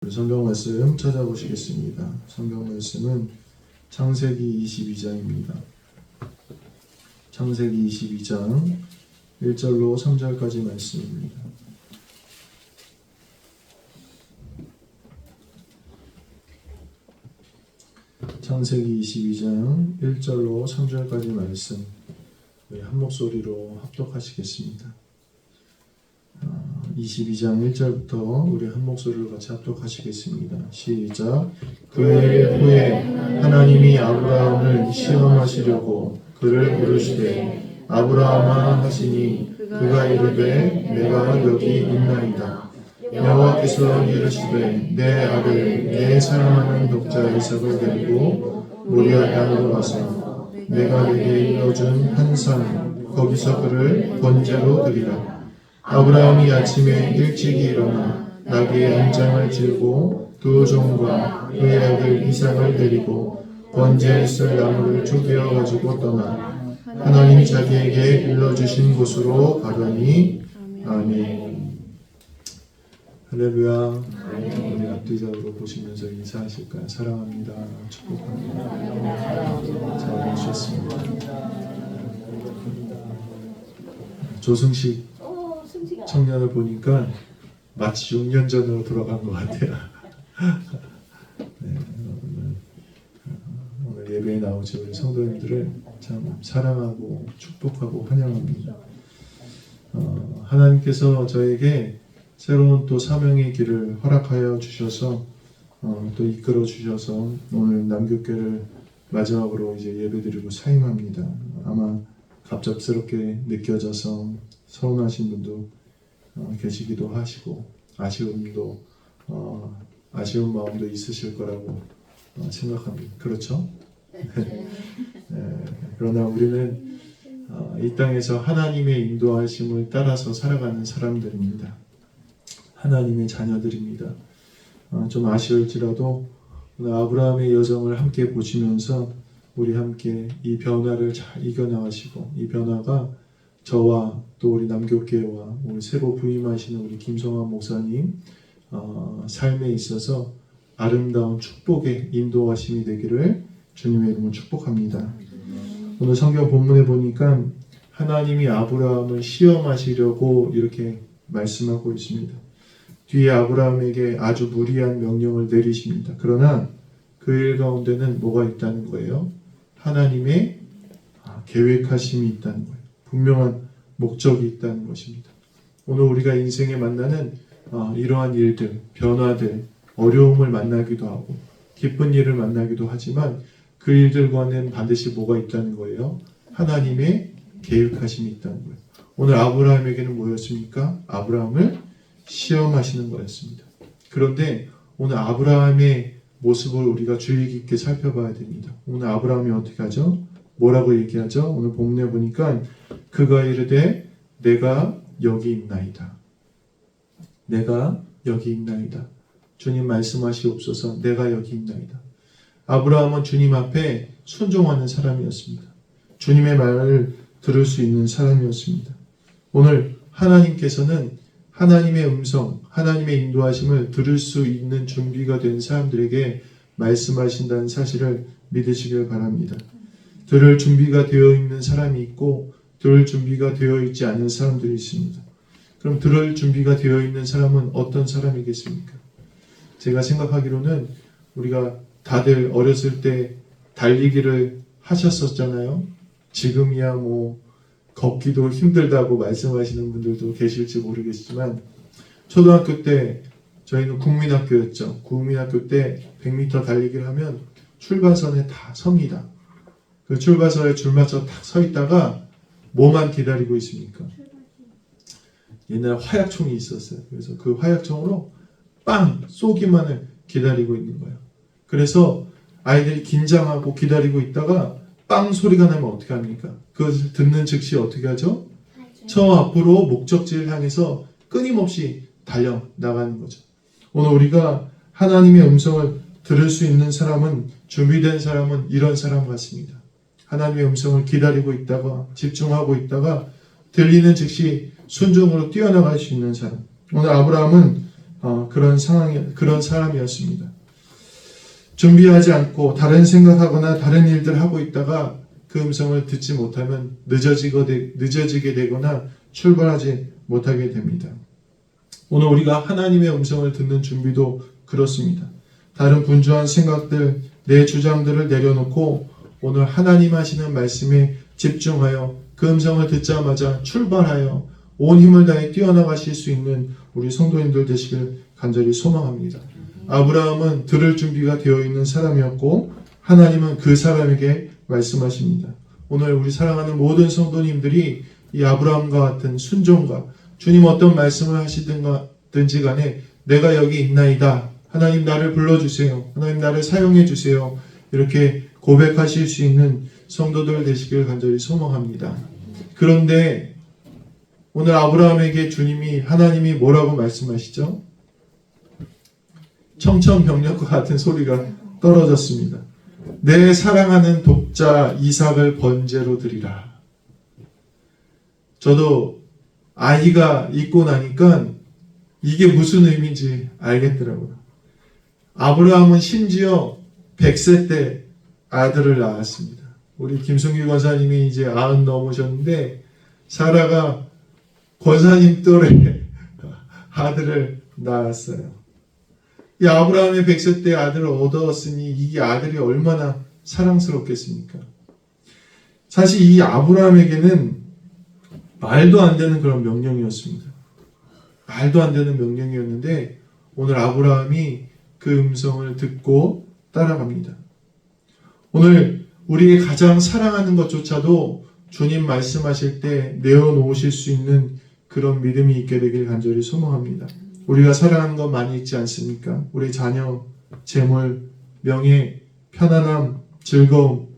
성경 말씀 찾아보시겠습니다. 성경 말씀은 창세기 22장입니다. 창세기 22장 1절로 3절까지 말씀입니다. 창세기 22장 1절로 3절까지 말씀 우리 한 목소리로 합독하시겠습니다. 22장 1절부터 우리 한 목소리로 같이 합독하시겠습니다. 시작. 그의 후에 하나님이 아브라함을 시험하시려고 그를 부르시되 아브라함아 하시니 그가 이르되 내가 여기 있나이다. 여호와께서 이르시되 내 아들 내 사랑하는 독자 이삭을 데리고 모리아 땅으로 와서 내가 내게 일러준 한 산 거기서 그를 번제로 드리라. 아브라함이 아침에 일찍이 일어나 나귀의 안장을 들고 두 종과 그의 아들 이삭을 데리고 번제에 쓸 나무를 쪼개어 가지고 떠나 하나님이 자기에게 일러주신 곳으로 가더니 아멘. 할렐루야. 우리 앞뒤적으로 보시면서 인사하실까요? 사랑합니다. 축복합니다. 잘 오셨습니다. 조승식 청년을 보니까 마치 6년 전으로 돌아간 것 같아요. 네, 오늘 예배에 나오신 우리 성도님들을 참 사랑하고 축복하고 환영합니다. 하나님께서 저에게 새로운 또 사명의 길을 허락하여 주셔서 또 이끌어 주셔서 오늘 남교회를 마지막으로 이제 예배드리고 사임합니다. 아마 갑작스럽게 느껴져서 서운하신 분도 계시기도 하시고 아쉬운 마음도 있으실 거라고 생각합니다. 그렇죠? 네. 그러나 우리는 이 땅에서 하나님의 인도하심을 따라서 살아가는 사람들입니다. 하나님의 자녀들입니다. 좀 아쉬울지라도 오늘 아브라함의 여정을 함께 보시면서 우리 함께 이 변화를 잘 이겨나가시고 이 변화가 저와 또 우리 남교회와 우리 새로 부임하시는 우리 김성환 목사님 삶에 있어서 아름다운 축복의 인도하심이 되기를 주님의 이름으로 축복합니다. 오늘 성경 본문에 보니까 하나님이 아브라함을 시험하시려고 이렇게 말씀하고 있습니다. 뒤에 아브라함에게 아주 무리한 명령을 내리십니다. 그러나 그 일 가운데는 뭐가 있다는 거예요? 하나님의 계획하심이 있다는 거예요. 분명한 목적이 있다는 것입니다. 오늘 우리가 인생에 만나는 이러한 일들, 변화들, 어려움을 만나기도 하고 기쁜 일을 만나기도 하지만 그 일들과는 반드시 뭐가 있다는 거예요? 하나님의 계획하심이 있다는 거예요. 오늘 아브라함에게는 뭐였습니까? 아브라함을 시험하시는 거였습니다. 그런데 오늘 아브라함의 모습을 우리가 주의 깊게 살펴봐야 됩니다. 오늘 아브라함이 어떻게 하죠? 뭐라고 얘기하죠? 오늘 본문에 보니까 그가 이르되 내가 여기 있나이다. 내가 여기 있나이다. 주님 말씀하시옵소서. 내가 여기 있나이다. 아브라함은 주님 앞에 순종하는 사람이었습니다. 주님의 말을 들을 수 있는 사람이었습니다. 오늘 하나님께서는 하나님의 음성, 하나님의 인도하심을 들을 수 있는 준비가 된 사람들에게 말씀하신다는 사실을 믿으시길 바랍니다. 들을 준비가 되어 있는 사람이 있고 들을 준비가 되어 있지 않은 사람들이 있습니다. 그럼 들을 준비가 되어 있는 사람은 어떤 사람이겠습니까? 제가 생각하기로는 우리가 다들 어렸을 때 달리기를 하셨었잖아요. 지금이야 걷기도 힘들다고 말씀하시는 분들도 계실지 모르겠지만 초등학교 때 저희는 국민학교였죠. 국민학교 때 100m 달리기를 하면 출발선에 다 섭니다. 그 출발선에 줄 맞춰 딱 서 있다가 뭐만 기다리고 있습니까? 옛날에 화약총이 있었어요. 그래서 그 화약총으로 빵 쏘기만을 기다리고 있는 거예요. 그래서 아이들이 긴장하고 기다리고 있다가 빵 소리가 나면 어떻게 합니까? 그것을 듣는 즉시 어떻게 하죠? 저 앞으로 목적지를 향해서 끊임없이 달려나가는 거죠. 오늘 우리가 하나님의 음성을 들을 수 있는 사람은, 준비된 사람은 이런 사람 같습니다. 하나님의 음성을 기다리고 있다가 집중하고 있다가 들리는 즉시 순종으로 뛰어나갈 수 있는 사람. 오늘 아브라함은 그런 사람이었습니다. 준비하지 않고 다른 생각하거나 다른 일들 하고 있다가 그 음성을 듣지 못하면 늦어지게 되거나 출발하지 못하게 됩니다. 오늘 우리가 하나님의 음성을 듣는 준비도 그렇습니다. 다른 분주한 생각들, 내 주장들을 내려놓고 오늘 하나님 하시는 말씀에 집중하여 그 음성을 듣자마자 출발하여 온 힘을 다해 뛰어나가실 수 있는 우리 성도님들 되시길 간절히 소망합니다. 아브라함은 들을 준비가 되어 있는 사람이었고 하나님은 그 사람에게 말씀하십니다. 오늘 우리 사랑하는 모든 성도님들이 이 아브라함과 같은 순종과 주님 어떤 말씀을 하시든지 간에 내가 여기 있나이다. 하나님 나를 불러주세요. 하나님 나를 사용해 주세요. 이렇게 고백하실 수 있는 성도들 되시길 간절히 소망합니다. 그런데 오늘 아브라함에게 하나님이 뭐라고 말씀하시죠? 청천벽력과 같은 소리가 떨어졌습니다. 내 사랑하는 독자 이삭을 번제로 드리라. 저도 아이가 있고 나니까 이게 무슨 의미인지 알겠더라고요. 아브라함은 심지어 100세 때 아들을 낳았습니다. 우리 김승규 권사님이 이제 90 넘으셨는데 사라가 권사님 또래 아들을 낳았어요. 이 아브라함의 100세 때 아들을 얻었으니 이 아들이 얼마나 사랑스럽겠습니까? 사실 이 아브라함에게는 말도 안 되는 그런 명령이었습니다. 말도 안 되는 명령이었는데 오늘 아브라함이 그 음성을 듣고 따라갑니다. 오늘 우리의 가장 사랑하는 것조차도 주님 말씀하실 때 내어놓으실 수 있는 그런 믿음이 있게 되길 간절히 소망합니다. 우리가 사랑하는 것 많이 있지 않습니까? 우리 자녀, 재물, 명예, 편안함, 즐거움.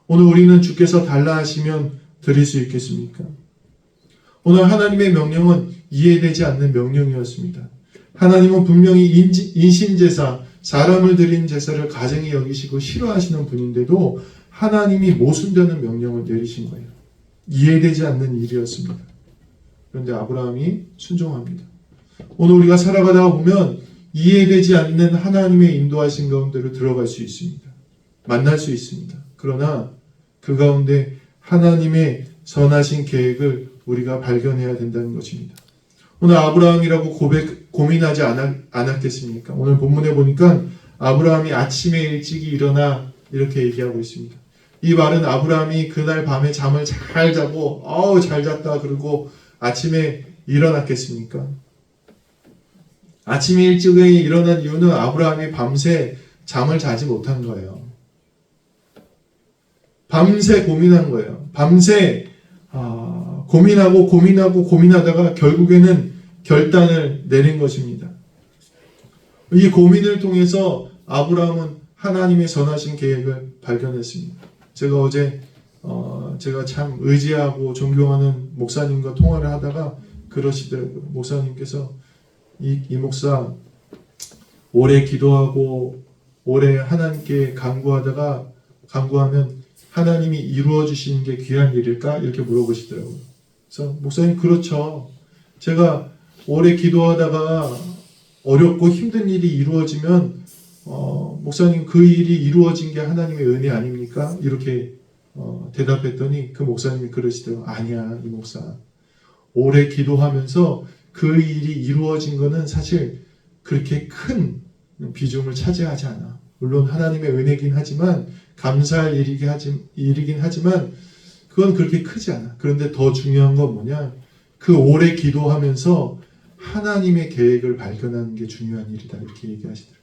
오늘 우리는 주께서 달라 하시면 드릴 수 있겠습니까? 오늘 하나님의 명령은 이해되지 않는 명령이었습니다. 하나님은 분명히 인신제사, 사람을 드린 제사를 가증히 여기시고 싫어하시는 분인데도 하나님이 모순되는 명령을 내리신 거예요. 이해되지 않는 일이었습니다. 그런데 아브라함이 순종합니다. 오늘 우리가 살아가다가 보면 이해되지 않는 하나님의 인도하신 가운데로 들어갈 수 있습니다. 만날 수 있습니다. 그러나 그 가운데 하나님의 선하신 계획을 우리가 발견해야 된다는 것입니다. 오늘 아브라함이라고 고민하지 않았겠습니까? 오늘 본문에 보니까 아브라함이 아침에 일찍이 일어나 이렇게 얘기하고 있습니다. 이 말은 아브라함이 그날 밤에 잠을 잘 자고 잘 잤다 그러고 아침에 일어났겠습니까? 아침에 일찍 일어난 이유는 아브라함이 밤새 잠을 자지 못한 거예요. 밤새 고민한 거예요. 밤새 고민하다가 결국에는 결단을 내린 것입니다. 이 고민을 통해서 아브라함은 하나님의 선하신 계획을 발견했습니다. 제가 어제 제가 참 의지하고 존경하는 목사님과 통화를 하다가 그러시더라고요. 목사님께서 이 목사 오래 기도하고 오래 하나님께 간구하면 하나님이 이루어 주시는 게 귀한 일일까? 이렇게 물어보시더라고요. 그래서 목사님 그렇죠. 제가 오래 기도하다가 어렵고 힘든 일이 이루어지면 목사님 그 일이 이루어진 게 하나님의 은혜 아닙니까? 이렇게 대답했더니 그 목사님이 그러시더라고요. 아니야 이 목사. 오래 기도하면서 그 일이 이루어진 거는 사실 그렇게 큰 비중을 차지하지 않아. 물론 하나님의 은혜긴 하지만 감사할 일이긴 하지만 그건 그렇게 크지 않아. 그런데 더 중요한 건 뭐냐? 그 오래 기도하면서 하나님의 계획을 발견하는 게 중요한 일이다. 이렇게 얘기하시더라고요.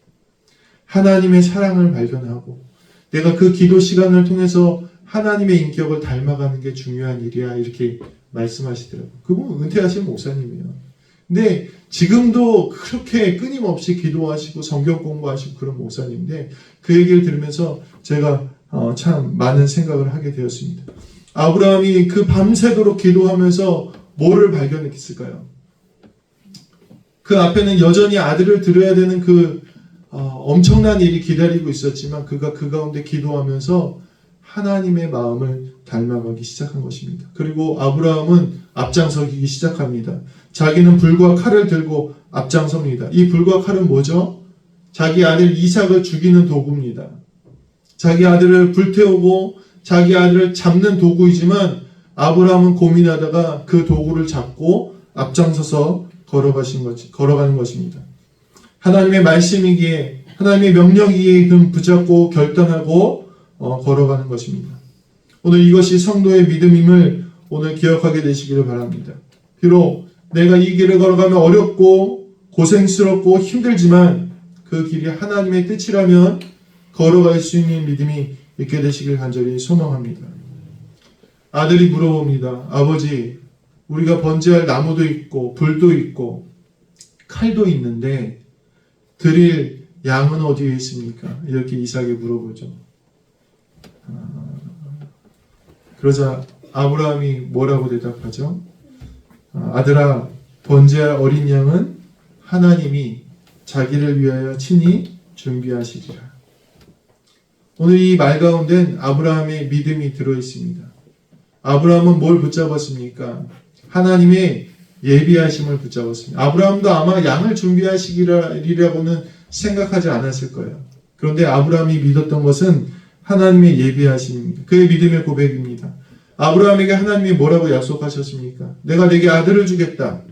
하나님의 사랑을 발견하고 내가 그 기도 시간을 통해서 하나님의 인격을 닮아가는 게 중요한 일이야. 이렇게 말씀하시더라고요. 그분 은퇴하신 목사님이에요. 근데 지금도 그렇게 끊임없이 기도하시고 성경 공부하시고 그런 목사님인데 그 얘기를 들으면서 제가 참 많은 생각을 하게 되었습니다. 아브라함이 그 밤새도록 기도하면서 뭐를 발견했을까요? 그 앞에는 여전히 아들을 드려야 되는 그 엄청난 일이 기다리고 있었지만 그가 그 가운데 기도하면서 하나님의 마음을 닮아가기 시작한 것입니다. 그리고 아브라함은 앞장서기 시작합니다. 자기는 불과 칼을 들고 앞장섭니다. 이 불과 칼은 뭐죠? 자기 아들 이삭을 죽이는 도구입니다. 자기 아들을 불태우고 자기 아들을 잡는 도구이지만 아브라함은 고민하다가 그 도구를 잡고 앞장서서 걸어가는 것입니다. 하나님의 말씀이기에, 하나님의 명령이기에 붙잡고 결단하고 걸어가는 것입니다. 오늘 이것이 성도의 믿음임을 오늘 기억하게 되시기를 바랍니다. 비록 내가 이 길을 걸어가면 어렵고 고생스럽고 힘들지만 그 길이 하나님의 뜻이라면 걸어갈 수 있는 믿음이 있게 되시길 간절히 소망합니다. 아들이 물어봅니다. 아버지, 우리가 번제할 나무도 있고 불도 있고 칼도 있는데 드릴 양은 어디에 있습니까? 이렇게 이삭이 물어보죠. 그러자 아브라함이 뭐라고 대답하죠? 아들아, 번제할 어린 양은 하나님이 자기를 위하여 친히 준비하시리라. 오늘 이 말 가운데는 아브라함의 믿음이 들어있습니다. 아브라함은 뭘 붙잡았습니까? 하나님의 예비하심을 붙잡았습니다. 아브라함도 아마 양을 준비하시리라고는 생각하지 않았을 거예요. 그런데 아브라함이 믿었던 것은 하나님의 예비하심입니다. 그의 믿음의 고백입니다. 아브라함에게 하나님이 뭐라고 약속하셨습니까? 내가 내게 아들을 주겠다.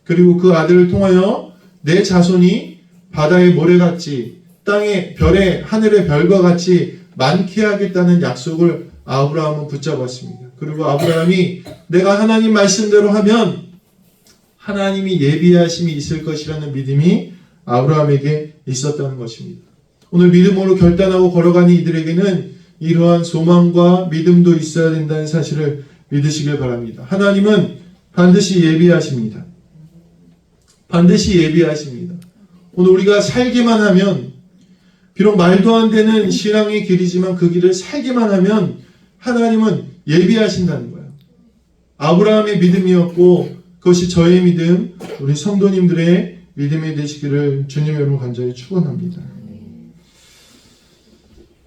그리고 그 아들을 통하여 내 자손이 바다의 모래같이 땅의 별의 하늘의 별과 같이 많게 하겠다는 약속을 아브라함은 붙잡았습니다. 그리고 아브라함이 내가 하나님 말씀대로 하면 하나님이 예비하심이 있을 것이라는 믿음이 아브라함에게 있었다는 것입니다. 오늘 믿음으로 결단하고 걸어가는 이들에게는 이러한 소망과 믿음도 있어야 된다는 사실을 믿으시길 바랍니다. 하나님은 반드시 예비하십니다. 반드시 예비하십니다. 오늘 우리가 살기만 하면, 비록 말도 안 되는 신앙의 길이지만 그 길을 살기만 하면 하나님은 예비하신다는 거예요. 아브라함의 믿음이었고 그것이 저의 믿음, 우리 성도님들의 믿음이 되시기를 주님의 이름으로 간절히 축원합니다.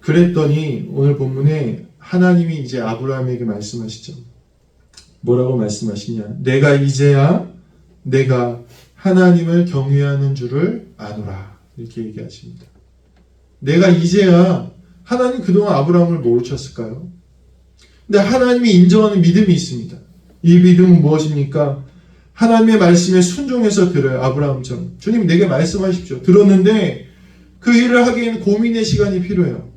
그랬더니 오늘 본문에 하나님이 이제 아브라함에게 말씀하시죠. 뭐라고 말씀하시냐? 내가 이제야 내가 하나님을 경외하는 줄을 아노라. 이렇게 얘기하십니다. 내가 이제야, 하나님 그동안 아브라함을 모르셨을까요? 근데 하나님이 인정하는 믿음이 있습니다. 이 믿음은 무엇입니까? 하나님의 말씀에 순종해서 들어요. 아브라함처럼. 주님 내게 말씀하십시오. 들었는데 그 일을 하기에는 고민의 시간이 필요해요.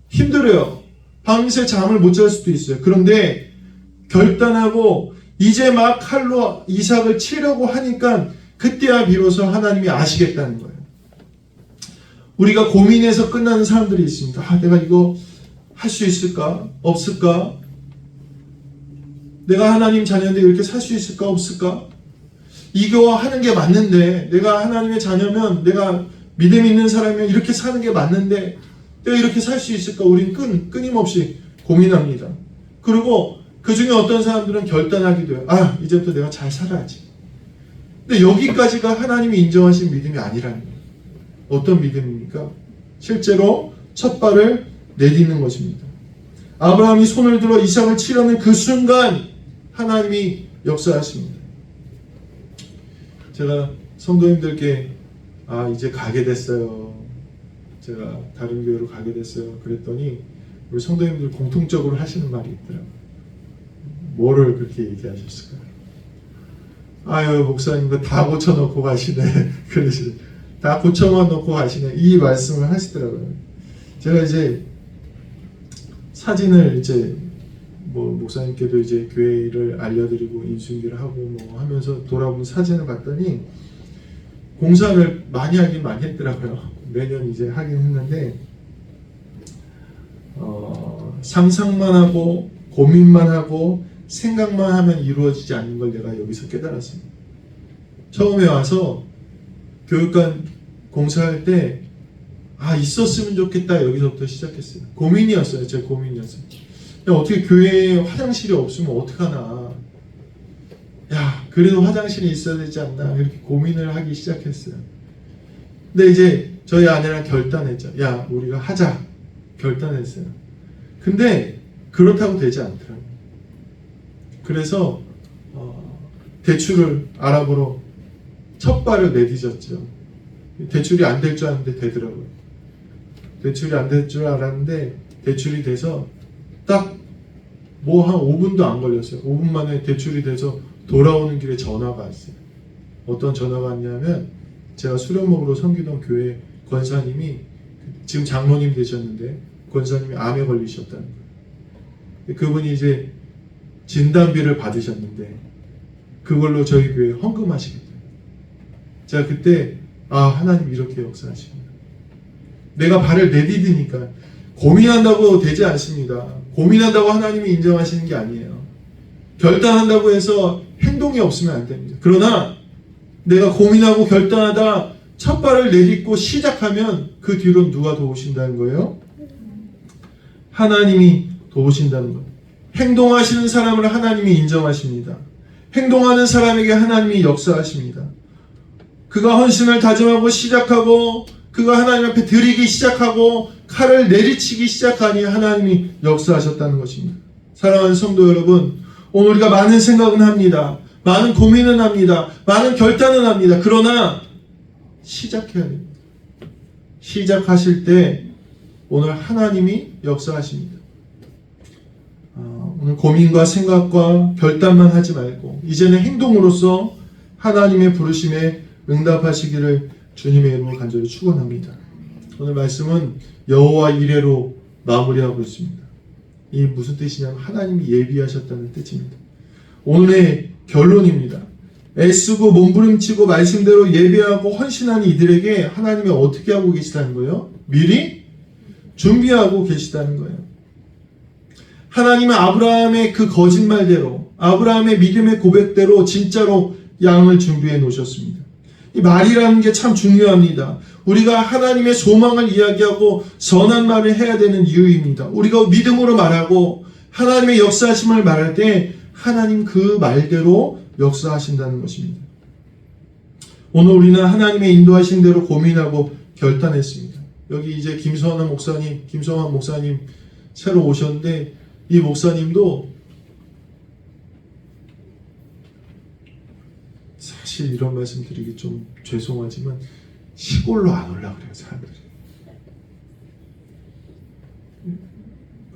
힘들어요. 밤새 잠을 못 잘 수도 있어요. 그런데 결단하고 이제 막 칼로 이삭을 치려고 하니까 그때야 비로소 하나님이 아시겠다는 거예요. 우리가 고민해서 끝나는 사람들이 있습니다. 내가 이거 할 수 있을까? 없을까? 내가 하나님 자녀인데 이렇게 살 수 있을까? 없을까? 이거 하는 게 맞는데, 내가 하나님의 자녀면, 내가 믿음 있는 사람이면 이렇게 사는 게 맞는데 내가 이렇게 살 수 있을까? 우린 끊임없이 고민합니다. 그리고 그 중에 어떤 사람들은 결단하기도 해요. 이제부터 내가 잘 살아야지. 근데 여기까지가 하나님이 인정하신 믿음이 아니라는 거예요. 어떤 믿음입니까? 실제로 첫 발을 내딛는 것입니다. 아브라함이 손을 들어 이삭을 치려는 그 순간 하나님이 역사하십니다. 제가 성도님들께 이제 가게 됐어요. 제가 다른 교회로 가게 됐어요. 그랬더니 우리 성도님들 공통적으로 하시는 말이 있더라고요. 뭐를 그렇게 얘기하셨을까요? 목사님 거 다 고쳐놓고 가시네. 그러시네. 다 고쳐만 놓고 가시네. 이 말씀을 하시더라고요. 제가 이제 사진을 목사님께도 이제 교회를 알려드리고 인수인계를 하고 하면서 돌아본 사진을 봤더니 공사를 많이 하긴 많이 했더라고요. 매년 이제 하긴 했는데 상상만 하고 고민만 하고 생각만 하면 이루어지지 않는 걸 내가 여기서 깨달았습니다. 처음에 와서 교육관 공사할 때 있었으면 좋겠다 여기서부터 시작했어요. 고민이었어요. 제 고민이었어요. 어떻게 교회에 화장실이 없으면 어떡하나. 그래도 화장실이 있어야 되지 않나. 이렇게 고민을 하기 시작했어요. 근데 이제 저희 아내랑 결단했죠. 우리가 하자. 결단했어요. 근데 그렇다고 되지 않더라고요. 그래서 대출을 알아보러 첫 발을 내디뎠죠. 대출이 안 될 줄 알았는데 되더라고요. 대출이 안 될 줄 알았는데 대출이 돼서 딱 뭐 한 5분도 안 걸렸어요. 5분 만에 대출이 돼서 돌아오는 길에 전화가 왔어요. 어떤 전화가 왔냐면 제가 수련 먹으러 섬기던 교회 권사님이 지금 장로님 되셨는데 권사님이 암에 걸리셨다는 거예요. 그분이 이제 진단비를 받으셨는데 그걸로 저희 교회에 헌금하시겠다. 제가 그때 하나님 이렇게 역사하십니다. 내가 발을 내디디니까 고민한다고 되지 않습니다. 고민한다고 하나님이 인정하시는 게 아니에요. 결단한다고 해서 행동이 없으면 안 됩니다. 그러나 내가 고민하고 결단하다 첫 발을 내딛고 시작하면 그 뒤로 누가 도우신다는 거예요? 하나님이 도우신다는 거예요. 행동하시는 사람을 하나님이 인정하십니다. 행동하는 사람에게 하나님이 역사하십니다. 그가 헌신을 다짐하고 시작하고 그가 하나님 앞에 드리기 시작하고 칼을 내리치기 시작하니 하나님이 역사하셨다는 것입니다. 사랑하는 성도 여러분, 오늘 우리가 많은 생각은 합니다. 많은 고민은 합니다. 많은 결단은 합니다. 그러나 시작해야 됩니다. 시작하실 때 오늘 하나님이 역사하십니다. 오늘 고민과 생각과 결단만 하지 말고 이제는 행동으로서 하나님의 부르심에 응답하시기를 주님의 이름으로 간절히 축원합니다. 오늘 말씀은 여호와 이레로 마무리하고 있습니다. 이 무슨 뜻이냐면 하나님이 예비하셨다는 뜻입니다. 오늘의 결론입니다. 애쓰고 몸부림치고 말씀대로 예배하고 헌신하는 이들에게 하나님이 어떻게 하고 계시다는 거예요? 미리 준비하고 계시다는 거예요. 하나님은 아브라함의 그 거짓말대로 아브라함의 믿음의 고백대로 진짜로 양을 준비해 놓으셨습니다. 이 말이라는 게 참 중요합니다. 우리가 하나님의 소망을 이야기하고 선한 말을 해야 되는 이유입니다. 우리가 믿음으로 말하고 하나님의 역사하심을 말할 때 하나님 그 말대로 역사하신다는 것입니다. 오늘 우리는 하나님의 인도하신 대로 고민하고 결단했습니다. 여기 이제 김성환 목사님 새로 오셨는데 이 목사님도 사실 이런 말씀 드리기 좀 죄송하지만 시골로 안 올라 그래요, 사람들이.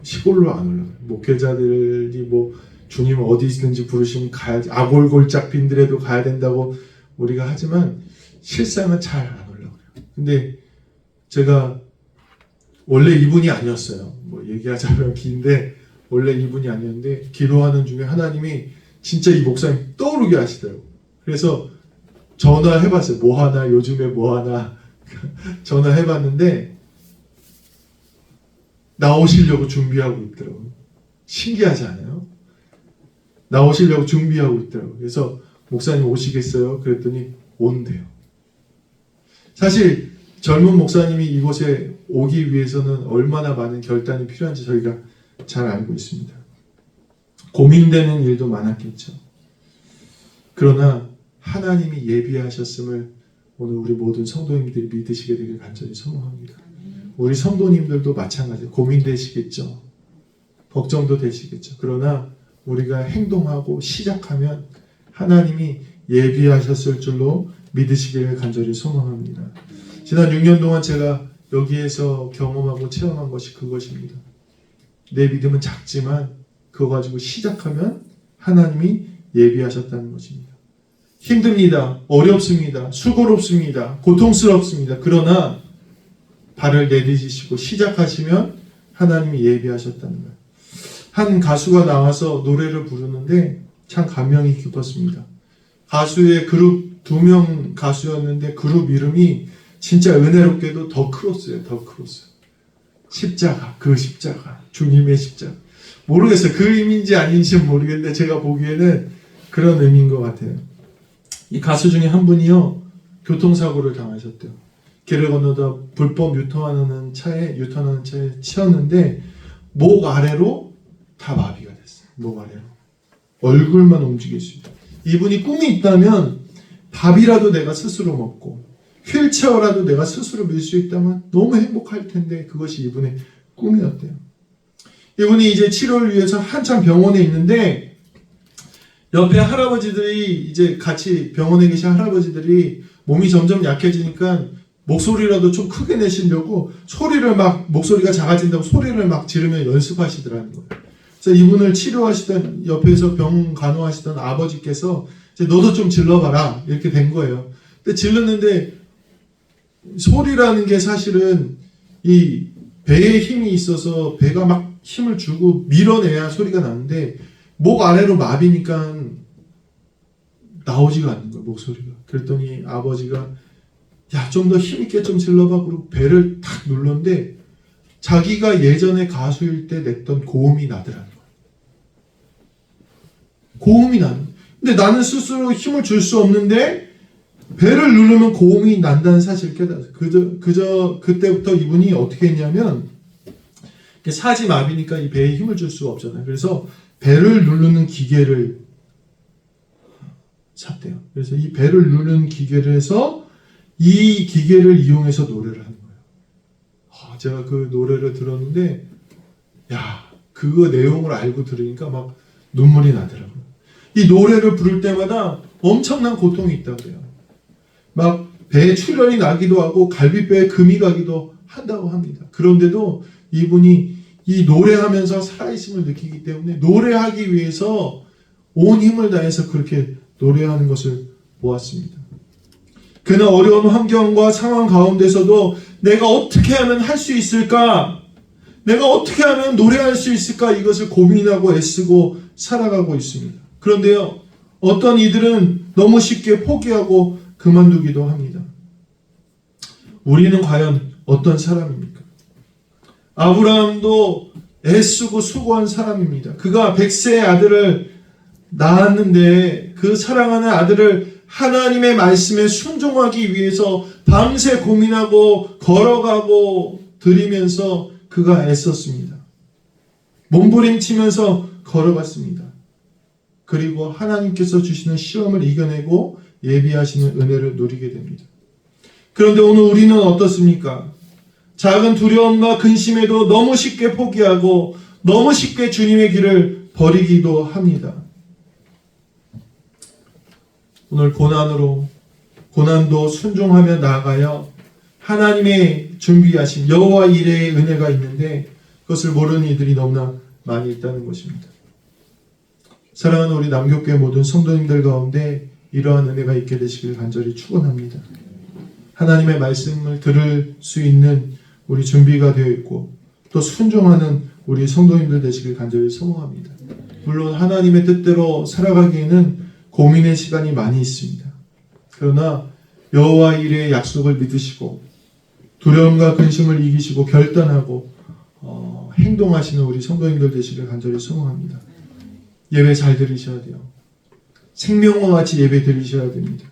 시골로 안 올라. 목회자들이 주님 어디 있는지 부르시면 가야지. 아골골짝 빈들에도 가야 된다고 우리가 하지만 실상은 잘 안 올라 그래요. 근데 제가 원래 이분이 아니었어요. 얘기하자면 긴데 원래 이분이 아니었는데 기도하는 중에 하나님이 진짜 이 목사님 떠오르게 하시더라고요. 그래서 전화해봤어요. 뭐하나 요즘에 뭐하나 전화해봤는데 나오시려고 준비하고 있더라고요. 신기하지 않아요? 나오시려고 준비하고 있더라고요. 그래서 목사님 오시겠어요? 그랬더니 온대요. 사실 젊은 목사님이 이곳에 오기 위해서는 얼마나 많은 결단이 필요한지 저희가 잘 알고 있습니다. 고민되는 일도 많았겠죠. 그러나 하나님이 예비하셨음을 오늘 우리 모든 성도님들이 믿으시게 되길 간절히 소망합니다. 우리 성도님들도 마찬가지로 고민되시겠죠. 걱정도 되시겠죠. 그러나 우리가 행동하고 시작하면 하나님이 예비하셨을 줄로 믿으시기를 간절히 소망합니다. 지난 6년 동안 제가 여기에서 경험하고 체험한 것이 그것입니다. 내 믿음은 작지만 그거 가지고 시작하면 하나님이 예비하셨다는 것입니다. 힘듭니다. 어렵습니다. 수고롭습니다. 고통스럽습니다. 그러나 발을 내디디시고 시작하시면 하나님이 예비하셨다는 거예요. 한 가수가 나와서 노래를 부르는데 참 감명이 깊었습니다. 가수의 그룹 2명 가수였는데 그룹 이름이 진짜 은혜롭게도 더 크로스예요. 더 크로스. 십자가, 그 십자가, 주님의 십자가. 모르겠어요. 그 의미인지 아닌지 모르겠는데 제가 보기에는 그런 의미인 것 같아요. 이 가수 중에 한 분이요, 교통사고를 당하셨대요. 길을 건너다 불법 유턴하는 차에 치였는데 목 아래로 다 마비가 됐어요. 목 아래로. 얼굴만 움직일 수 있다. 이분이 꿈이 있다면 밥이라도 내가 스스로 먹고 휠체어라도 내가 스스로 밀 수 있다면 너무 행복할 텐데 그것이 이분의 꿈이었대요. 이분이 이제 치료를 위해서 한참 병원에 있는데 옆에 할아버지들이 이제 같이 병원에 계신 할아버지들이 몸이 점점 약해지니까 목소리라도 좀 크게 내시려고 목소리가 작아진다고 소리를 막 지르며 연습하시더라는 거예요. 그래서 이분을 치료하시던 옆에서 병 간호하시던 아버지께서 이제 너도 좀 질러봐라 이렇게 된 거예요. 근데 질렀는데 소리라는 게 사실은 이 배에 힘이 있어서 배가 막 힘을 주고 밀어내야 소리가 나는데 목 아래로 마비니까 나오지가 않는 거예요, 목소리가. 그랬더니 아버지가 야, 좀 더 힘있게 좀 질러봐. 그러고 배를 탁 눌렀는데 자기가 예전에 가수일 때 냈던 고음이 나더라는 거예요. 고음이 나는. 근데 나는 스스로 힘을 줄 수 없는데 배를 누르면 고음이 난다는 사실을 깨달았어요. 그때부터 이분이 어떻게 했냐면 사지마비니까 이 배에 힘을 줄 수가 없잖아요. 그래서 배를 누르는 기계를 샀대요. 그래서 이 배를 누르는 기계를 해서 이 기계를 이용해서 노래를 하는 거예요. 제가 그 노래를 들었는데 그거 내용을 알고 들으니까 막 눈물이 나더라고요. 이 노래를 부를 때마다 엄청난 고통이 있다고 해요. 막 배에 출혈이 나기도 하고 갈비뼈에 금이 가기도 한다고 합니다. 그런데도 이분이 이 노래하면서 살아있음을 느끼기 때문에 노래하기 위해서 온 힘을 다해서 그렇게 노래하는 것을 보았습니다. 그는 어려운 환경과 상황 가운데서도 내가 어떻게 하면 할 수 있을까? 내가 어떻게 하면 노래할 수 있을까? 이것을 고민하고 애쓰고 살아가고 있습니다. 그런데요, 어떤 이들은 너무 쉽게 포기하고 그만두기도 합니다. 우리는 과연 어떤 사람입니까? 아브라함도 애쓰고 수고한 사람입니다. 그가 100세의 아들을 낳았는데 그 사랑하는 아들을 하나님의 말씀에 순종하기 위해서 밤새 고민하고 걸어가고 들이면서 그가 애썼습니다. 몸부림치면서 걸어갔습니다. 그리고 하나님께서 주시는 시험을 이겨내고 예비하시는 은혜를 누리게 됩니다. 그런데 오늘 우리는 어떻습니까? 작은 두려움과 근심에도 너무 쉽게 포기하고 너무 쉽게 주님의 길을 버리기도 합니다. 오늘 고난도 순종하며 나아가여 하나님의 준비하신 여호와 이레의 은혜가 있는데 그것을 모르는 이들이 너무나 많이 있다는 것입니다. 사랑하는 우리 남교회 모든 성도님들 가운데 이러한 은혜가 있게 되시길 간절히 축원합니다. 하나님의 말씀을 들을 수 있는 우리 준비가 되어 있고 또 순종하는 우리 성도님들 되시길 간절히 소망합니다. 물론 하나님의 뜻대로 살아가기에는 고민의 시간이 많이 있습니다. 그러나 여호와 이레의 약속을 믿으시고 두려움과 근심을 이기시고 결단하고 행동하시는 우리 성도님들 되시길 간절히 소망합니다. 예배 잘 들으셔야 돼요. 생명과 같이 예배 드리셔야 됩니다.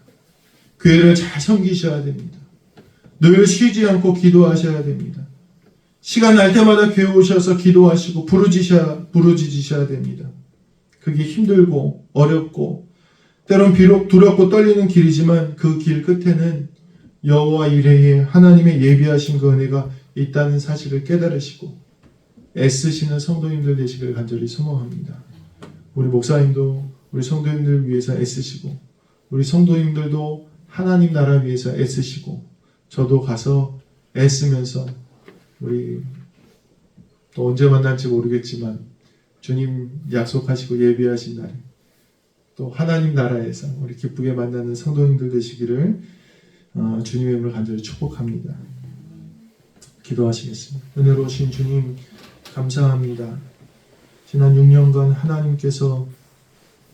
교회를 잘 섬기셔야 됩니다. 늘 쉬지 않고 기도하셔야 됩니다. 시간 날 때마다 교회 오셔서 기도하시고 부르짖으셔야 됩니다. 그게 힘들고 어렵고 때론 비록 두렵고 떨리는 길이지만 그 길 끝에는 여호와 이레의 하나님의 예비하신 그 은혜가 있다는 사실을 깨달으시고 애쓰시는 성도님들 되시길 간절히 소망합니다. 우리 목사님도 우리 성도님들을 위해서 애쓰시고 우리 성도님들도 하나님 나라 위해서 애쓰시고 저도 가서 애쓰면서 우리 또 언제 만날지 모르겠지만 주님 약속하시고 예비하신 날에 또 하나님 나라에서 우리 기쁘게 만나는 성도님들 되시기를 주님의 이름으로 간절히 축복합니다. 기도하시겠습니다. 은혜로우신 주님 감사합니다. 지난 6년간 하나님께서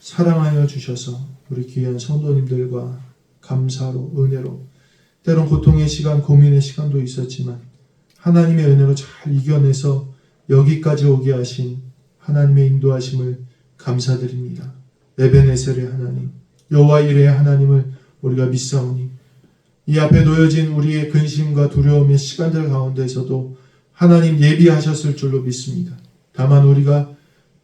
사랑하여 주셔서 우리 귀한 성도님들과 감사로 은혜로 때론 고통의 시간 고민의 시간도 있었지만 하나님의 은혜로 잘 이겨내서 여기까지 오게 하신 하나님의 인도하심을 감사드립니다. 에베네셀의 하나님 여호와 이레의 하나님을 우리가 믿사오니 이 앞에 놓여진 우리의 근심과 두려움의 시간들 가운데서도 하나님 예비하셨을 줄로 믿습니다. 다만 우리가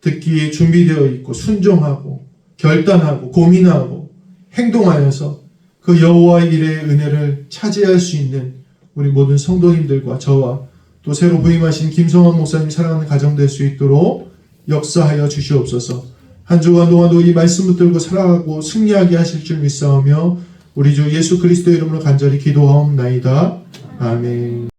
듣기에 준비되어 있고 순종하고 결단하고 고민하고 행동하여서 그 여호와 이레의 은혜를 차지할 수 있는 우리 모든 성도님들과 저와 또 새로 부임하신 김성원 목사님 사랑하는 가정 될 수 있도록 역사하여 주시옵소서. 한 주간 동안도 이 말씀 붙들고 살아가고 승리하게 하실 줄 믿사오며 우리 주 예수 그리스도의 이름으로 간절히 기도하옵나이다. 아멘.